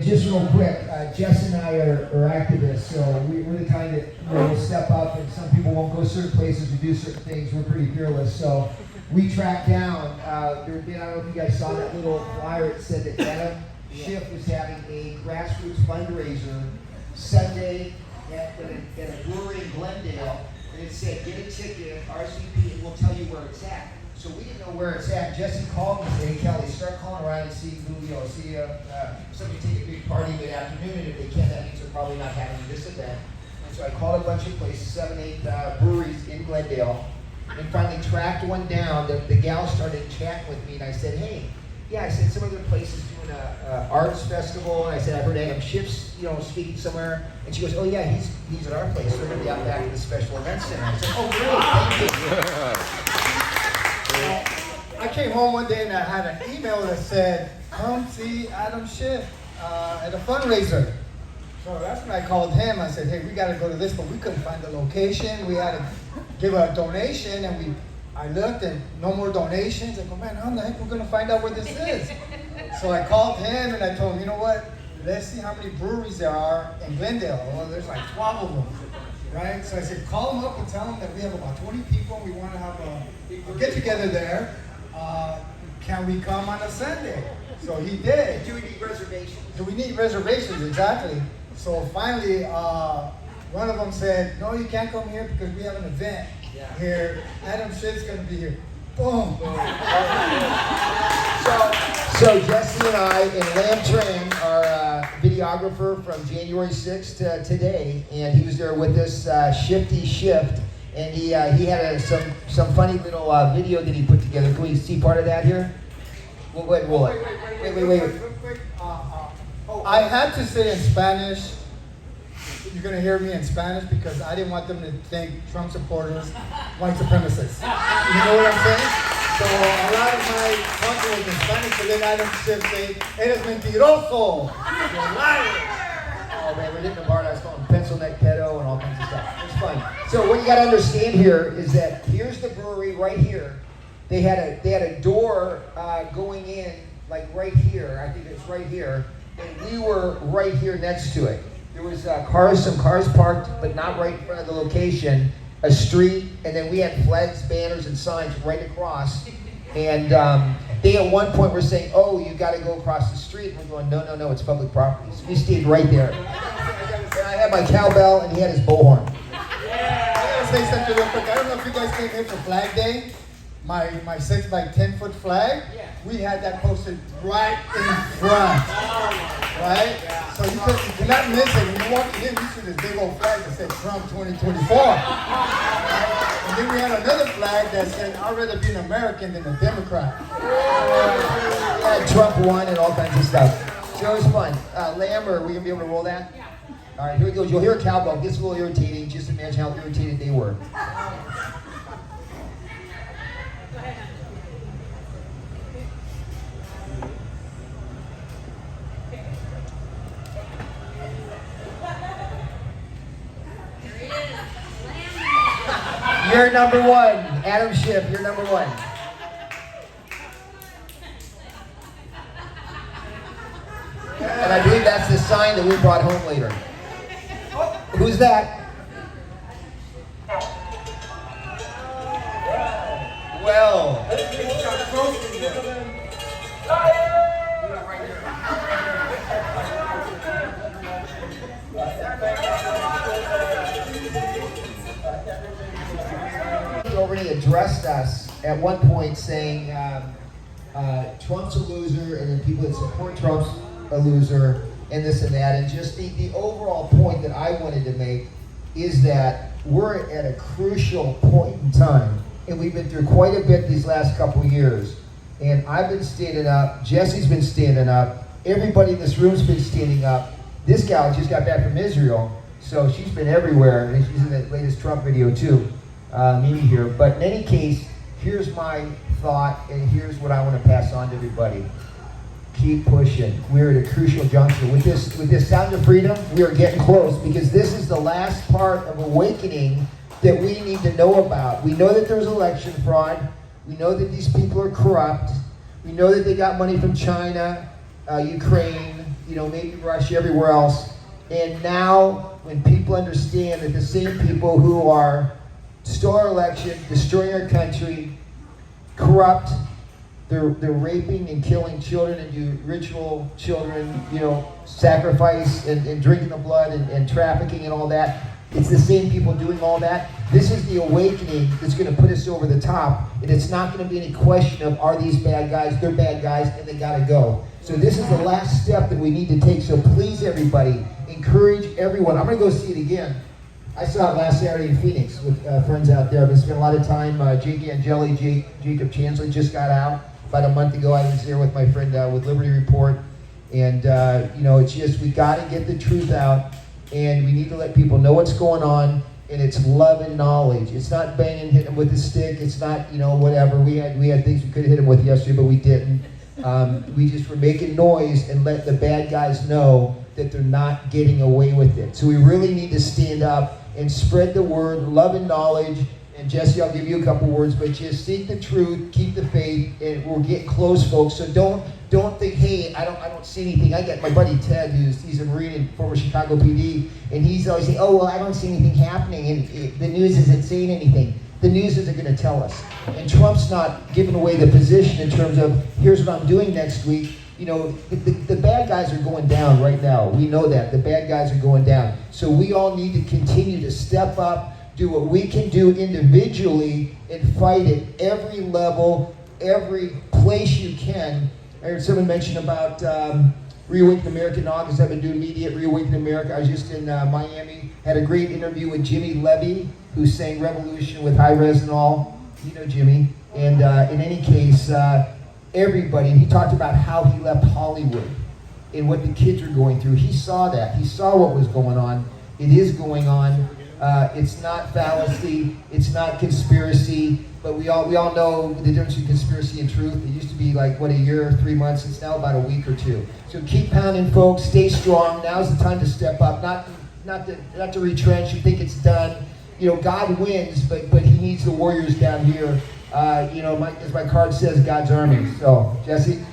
Just real quick, Jess and I are activists, so we're the kind that will step up, and some people won't go certain places to do certain things. We're pretty fearless, so we tracked down, I don't know if you guys saw that little flyer. It said that Adam Schiff was having a grassroots fundraiser Sunday at a brewery in Glendale, and it said, get a ticket, RSVP, and we'll tell you where it's at. So we didn't know where it's at. Jesse called me and said, hey Kelly, start calling around and see who, somebody take a big party mid-afternoon, and if they can, that means they're probably not having this event. And so I called a bunch of places, 7, 8 breweries in Glendale, and finally tracked one down. The gal started chatting with me, and I said, hey, yeah, I said, some other place is doing a arts festival, and I said, I heard Adam Schiff's, speaking somewhere, and she goes, oh yeah, he's at our place. We're gonna be out back at the special events center. I said, oh great, thank you. I came home one day and I had an email that said, come see Adam Schiff at a fundraiser. So that's when I called him. I said, hey, we got to go to this, but we couldn't find the location. We had to give a donation, and I looked and no more donations. I go, man, how the heck we're going to find out where this is? So I called him and I told him, you know what? Let's see how many breweries there are in Glendale. Well, there's like 12 of them. Right? So I said, call them up and tell them that we have about 20 people. We want to have a get together there. Can we come on a Sunday? So he did. Do we need reservations? Do we need reservations? Exactly. So finally, one of them said, no, you can't come here because we have an event here. Adam Schiff's going to be here. Boom. So Jesse and I and Lam Tran, our videographer from January 6th to today, and he was there with us, Shifty Shift, and he had some funny little video that he put together. Can we see part of that here? We'll go ahead and roll it. Wait. Real quick. I had to say in Spanish. You're going to hear me in Spanish because I didn't want them to think Trump supporters white supremacists. You know what I'm saying? So a lot of my content was in Spanish, but then Adam Schiff say, eres mentiroso. You're lying. Oh man, we're hitting the bar and I was calling pencil neck pedo and all kinds of stuff. It's fun. So what you got to understand here is that here's the brewery right here. They had a door going in like right here. I think it's right here, and we were right here next to it. There was some cars parked, but not right in front of the location, a street, and then we had flags, banners, and signs right across. And they at one point were saying, oh, you got to go across the street. And we're going, no, it's public property. So we stayed right there. And I had my cowbell, and he had his bullhorn. I got to say something real quick. I don't know if you guys came here for Flag Day. My 6 by 10 foot flag, we had that posted right in front, right? So you cannot miss it. When you walk in, you see this big old flag that said Trump 2024. Right? And then we had another flag that said, I'd rather be an American than a Democrat. Yeah, Trump won and all kinds of stuff. So it was fun. Lamb, are we going to be able to roll that? Yeah. All right, here we go. You'll hear a cowbell. It gets a little irritating. Just imagine how irritated they were. You're number one. Adam Schiff, you're number one. And I believe that's the sign that we brought home later. Who's that? Well. Already addressed us at one point saying Trump's a loser, and then people that support Trump's a loser, and this and that. And just the overall point that I wanted to make is that we're at a crucial point in time, and we've been through quite a bit these last couple years. And I've been standing up, Jesse's been standing up, everybody in this room's been standing up. This gal just got back from Israel, so she's been everywhere, and she's in the latest Trump video too. Mimi here, but in any case, here's my thought, and here's what I want to pass on to everybody. Keep pushing. We're at a crucial juncture. With this sound of freedom, we are getting close, because this is the last part of awakening that we need to know about. We know that there's election fraud. We know that these people are corrupt. We know that they got money from China, Ukraine, maybe Russia, everywhere else. And now, when people understand that the same people who are stole our election, destroying our country, corrupt, they're raping and killing children and do ritual children, sacrifice and drinking the blood and trafficking and all that. It's the same people doing all that. This is the awakening that's going to put us over the top. And it's not going to be any question of, are these bad guys? They're bad guys and they got to go. So this is the last step that we need to take. So please, everybody, encourage everyone. I'm going to go see it again. I saw it last Saturday in Phoenix with friends out there. I've been spending a lot of time. Jake Angeli, Jacob Chancellor just got out. About a month ago, I was there with my friend with Liberty Report. And, it's just, we got to get the truth out. And we need to let people know what's going on. And it's love and knowledge. It's not banging, hitting them with a stick. It's not, whatever. We had things we could have hit them with yesterday, but we didn't. We just were making noise and let the bad guys know that they're not getting away with it. So we really need to stand up and spread the word, love and knowledge. And Jesse, I'll give you a couple words, but just seek the truth, keep the faith, and we'll get close, folks. So don't think, hey, I don't see anything. I got my buddy Ted, he's a Marine and former Chicago PD, and he's always saying, oh, well, I don't see anything happening, and the news isn't saying anything. The news isn't going to tell us. And Trump's not giving away the position in terms of, here's what I'm doing next week. The bad guys are going down right now. We know that. The bad guys are going down. So we all need to continue to step up, do what we can do individually, and fight at every level, every place you can. I heard someone mention about Reawaken America in August. I've been doing media at Reawaken America. I was just in Miami, had a great interview with Jimmy Levy, who sang Revolution with High Res and all. You know Jimmy. And in any case, everybody, he talked about how he left Hollywood and what the kids are going through. He saw that. He saw what was going on. It is going on. It's not fallacy. It's not conspiracy. But we all know the difference between conspiracy and truth. It used to be like, a year, 3 months. It's now about a week or two. So keep pounding, folks. Stay strong. Now's the time to step up. Not to retrench. You think it's done. God wins, but he needs the warriors down here. As my card says, God's army. So, Jesse?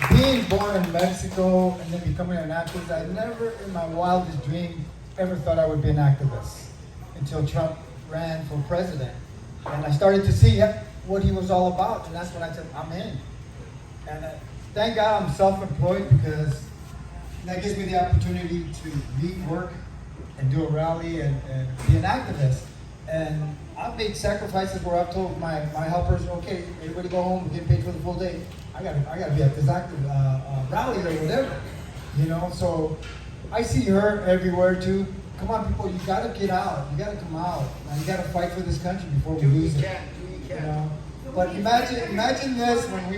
Being born in Mexico and then becoming an activist, I never in my wildest dream ever thought I would be an activist until Trump ran for president. And I started to see what he was all about, and that's when I said, I'm in. And thank God I'm self-employed, because that gives me the opportunity to leave work and do a rally and be an activist. And I've made sacrifices where I've told my helpers, okay, everybody go home, we're getting paid for the full day. I gotta be at this active rally or whatever, So I see her everywhere too. Come on, people, you gotta get out. You gotta come out. You gotta fight for this country before we lose it. But imagine this when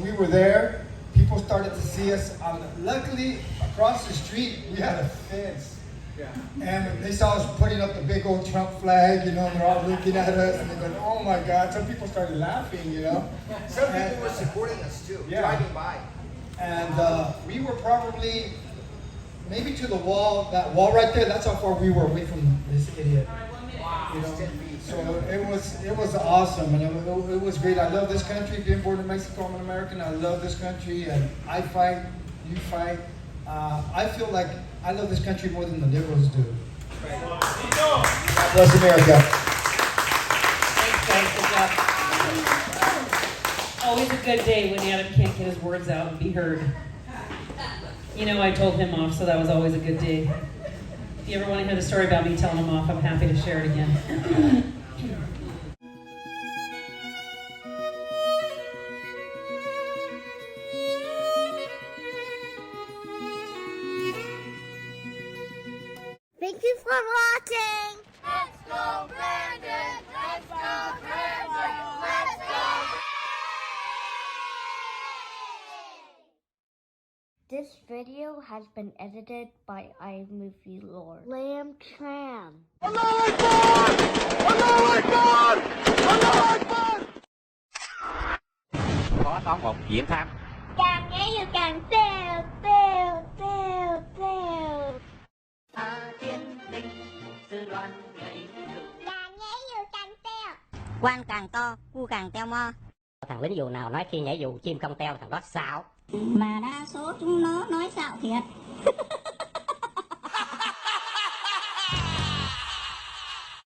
we were there. People started to see us. Luckily, across the street we had a fence. Yeah. And they saw us putting up the big old Trump flag, and they're all looking at us, and they're going, oh my God. Some people started laughing, Some people were supporting us too, driving by. And we were probably, maybe to the wall, that wall right there, that's how far we were away from this idiot. Wow. So it was awesome, and it was great. I love this country. Being born in Mexico, I'm an American. I love this country, and I fight, you fight. I feel like I love this country more than the liberals do. Right. God bless America. Thanks, guys. Always a good day when Adam can't get his words out and be heard. I told him off, so that was always a good day. If you ever want to hear the story about me telling him off, I'm happy to share it again. Thank you for watching. Let's go, Brandon! Let's go, Brandon! Let's go! This video has been edited by IMovieLORD. Lamb Tram. Allah Akbar! Allah Akbar! Allah Akbar! Có toán một Diễm Tham. Càng nghe nhiều càng tèo, tèo, tèo, tèo. Thiên đình sư đoàn nhảy Càng nghe nhiều càng tèo. quan càng to cu càng teo mo. Thằng lính dù nào nói khi nhảy dù chim không teo, thằng đó xạo. Mà đa số chúng nó nói xạo thiệt.